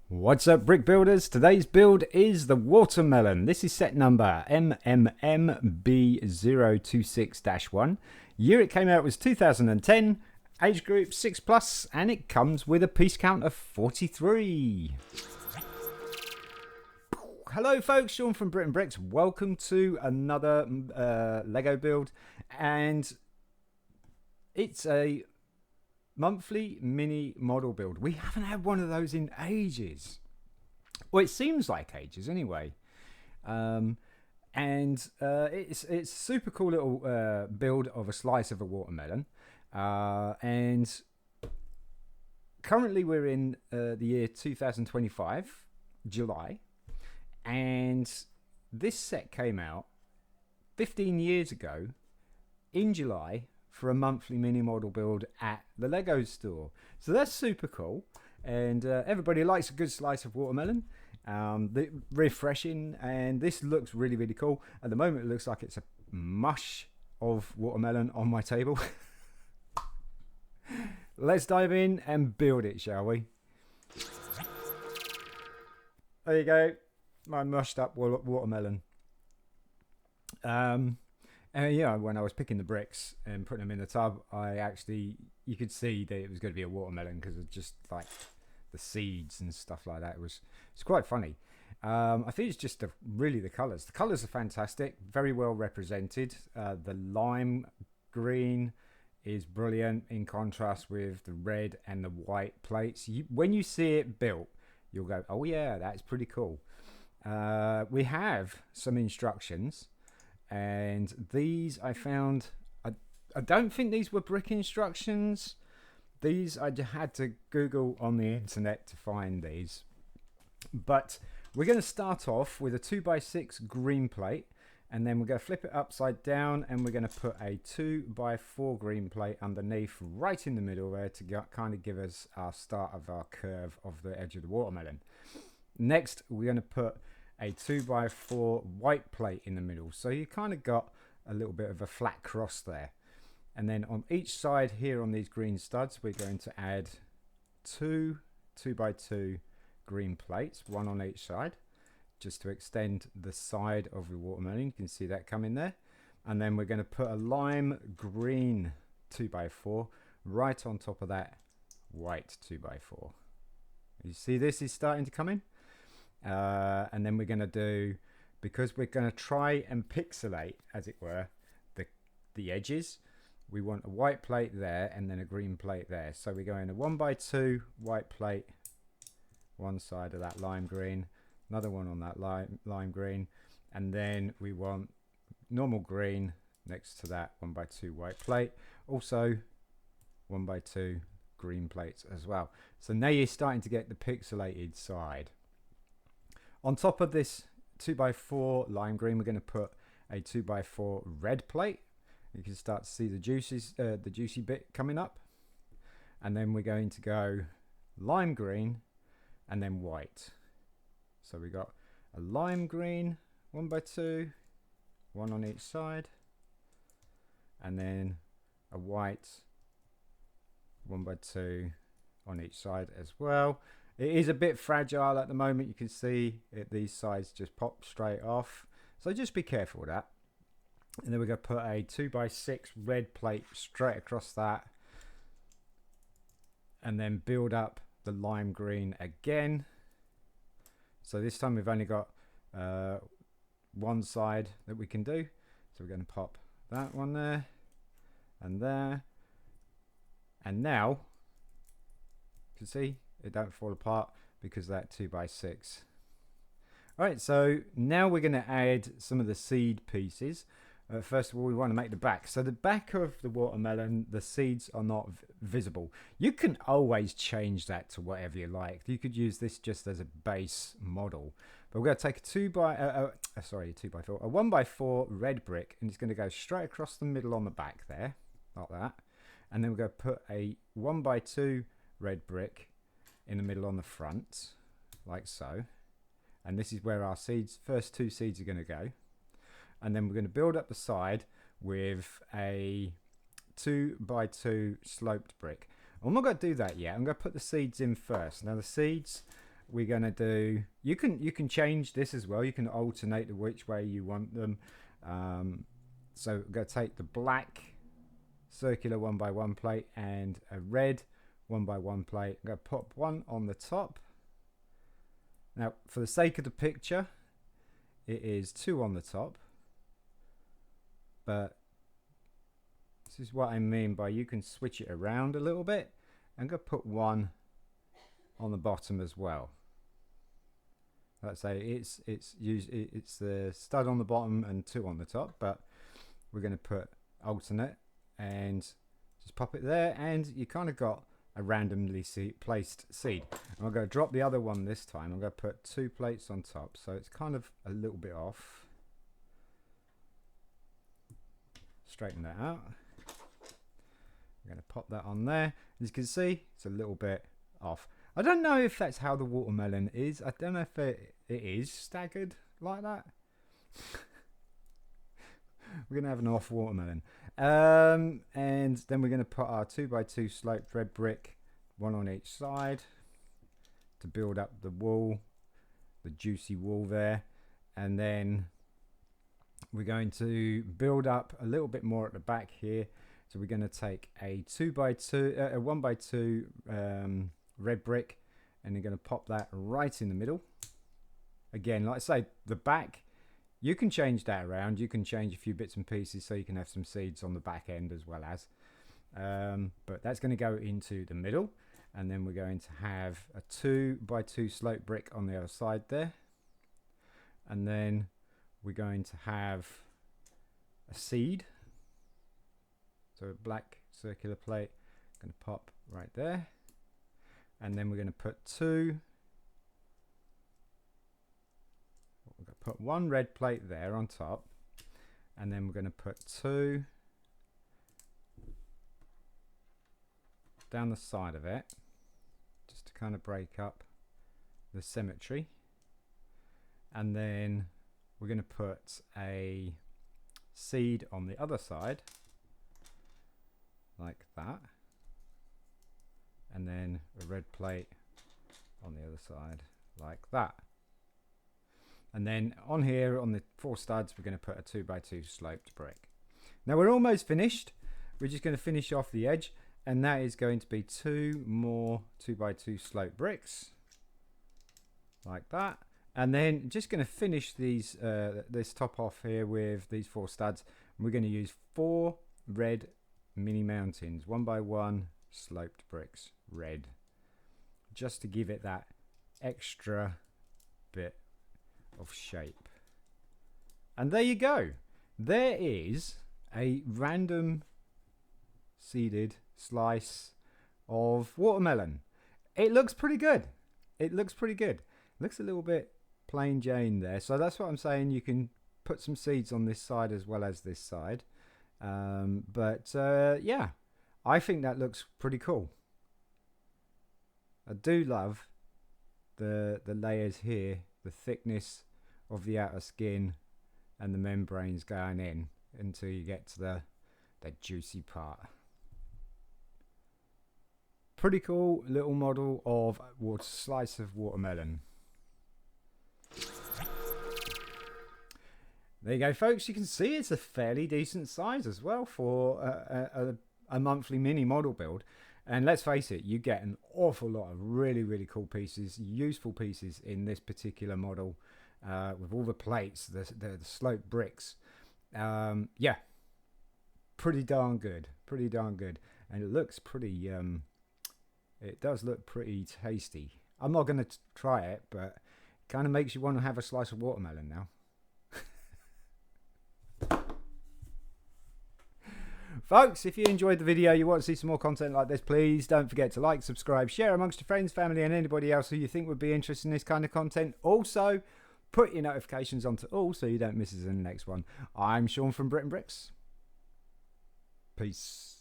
What's up, brick builders? Today's build is the watermelon. This is set number MMMB026-1. Year it came out was 2010, age group 6+, and it comes with a piece count of 43. Hello folks, Sean from BRIT'N Bricks. Welcome to another Lego build, and it's a monthly mini model build. We haven't had one of those in ages. Well, it seems like ages anyway. It's super cool little build of a slice of a watermelon. And currently we're in the year 2025, July. And this set came out 15 years ago in July for a monthly mini model build at the Lego store. So that's super cool, and everybody likes a good slice of watermelon. Refreshing, and this looks really, really cool. At the moment it looks like it's a mush of watermelon on my table. Let's dive in and build it, shall we? There you go, my mushed up watermelon. Yeah, when I was picking the bricks and putting them in the tub, you could see that it was going to be a watermelon because of just like the seeds and stuff like that. It's quite funny. I think it's just really the colours. The colours are fantastic, very well represented. The lime green is brilliant in contrast with the red and the white plates. When you see it built, you'll go, oh yeah, that's pretty cool. We have some instructions. And these I found, I don't think these were brick instructions. These I just had to Google on the internet to find these. But we're going to start off with a 2x6 green plate, and then we're going to flip it upside down, and we're going to put a 2x4 green plate underneath right in the middle there to kind of give us our start of our curve of the edge of the watermelon. Next, we're going to put a 2x4 white plate in the middle, so you kind of got a little bit of a flat cross there. And then on each side here on these green studs, we're going to add two 2x2 green plates, one on each side, just to extend the side of the watermelon. You can see that coming there. And then we're going to put a lime green 2x4 right on top of that white 2x4. You see this is starting to come in. And then we're going to do, because we're going to try and pixelate, as it were, the edges, we want a white plate there and then a green plate there. So we're going a 1x2 white plate, one side of that lime green, another one on that lime green, and then we want normal green next to that 1x2 white plate, also 1x2 green plates as well. So now you're starting to get the pixelated side. On top of this 2x4 lime green, we're going to put a 2x4 red plate. You can start to see the juicy bit coming up. And then we're going to go lime green and then white. So we got a lime green 1x2, one on each side, and then a white 1x2 on each side as well. It is a bit fragile at the moment. You can see these sides just pop straight off. So just be careful with that. And then we're going to put a 2x6 red plate straight across that. And then build up the lime green again. So this time we've only got one side that we can do. So we're going to pop that one there and there. And now, you can see, it don't fall apart because of that 2x6. Alright, so now we're going to add some of the seed pieces. First of all, we want to make the back. So the back of the watermelon, the seeds are not visible. You can always change that to whatever you like. You could use this just as a base model. But we're going to take a 1x4 red brick, and it's going to go straight across the middle on the back there, like that. And then we're going to put a 1x2 red brick in the middle on the front, like so. And this is where our first two seeds are going to go. And then we're going to build up the side with a 2x2 sloped brick. I'm not going to do that yet. I'm going to put the seeds in first. Now the seeds we're going to do, you can change this as well. You can alternate which way you want them. So we're going to take the black circular 1x1 plate and a red 1x1 plate. I'm going to pop one on the top. Now, for the sake of the picture, it is 2 on the top. But this is what I mean by you can switch it around a little bit. I'm going to put 1 on the bottom as well. Let's say it's the stud on the bottom and 2 on the top, but we're going to put alternate and just pop it there, and you kind of got a randomly placed seed. And I'm going to drop the other one this time. I'm going to put 2 plates on top, so it's kind of a little bit off. Straighten that out. I'm going to pop that on there. As you can see, it's a little bit off. I don't know if that's how the watermelon is. I don't know if it is staggered like that. We're going to have an off watermelon. And then we're going to put our 2x2 sloped red brick, 1 on each side, to build up the wall, the juicy wall there. And then we're going to build up a little bit more at the back here. So we're going to take a 1x2 red brick, and you're going to pop that right in the middle. Again, like I say, the back, you can change that around. You can change a few bits and pieces so you can have some seeds on the back end as well as. But that's going to go into the middle. And then we're going to have a 2x2 slope brick on the other side there. And then we're going to have a seed. So a black circular plate, going to pop right there. And then we're going to put 2. We're going to put 1 red plate there on top. And then we're going to put 2 down the side of it, just to kind of break up the symmetry. And then we're going to put a seed on the other side, like that. And then a red plate on the other side, like that. And then on here, on the 4 studs, we're going to put a 2x2 sloped brick. Now we're almost finished. We're just going to finish off the edge, and that is going to be 2 more 2x2 sloped bricks, like that. And then just going to finish these this top off here with these 4 studs. We're going to use 4 red mini mountains, 1x1 sloped bricks, red, just to give it that extra bit of shape. And there you go. There is a random seeded slice of watermelon. It looks pretty good. It looks pretty good. It looks a little bit plain Jane there. So that's what I'm saying. You can put some seeds on this side as well as this side. Yeah, I think that looks pretty cool. I do love the layers here, the thickness of the outer skin and the membranes going in until you get to the juicy part. Pretty cool little model of slice of watermelon. There you go, folks. You can see it's a fairly decent size as well for a monthly mini model build. And let's face it, you get an awful lot of really, really cool pieces, useful pieces in this particular model, with all the plates, the sloped bricks. Yeah, pretty darn good. Pretty darn good. And it looks pretty, it does look pretty tasty. I'm not going to try it, but it kind of makes you want to have a slice of watermelon now. Folks, if you enjoyed the video, you want to see some more content like this, please don't forget to like, subscribe, share amongst your friends, family and anybody else who you think would be interested in this kind of content. Also, put your notifications onto all so you don't miss us in the next one. I'm Sean from BRIT'N Bricks. Peace.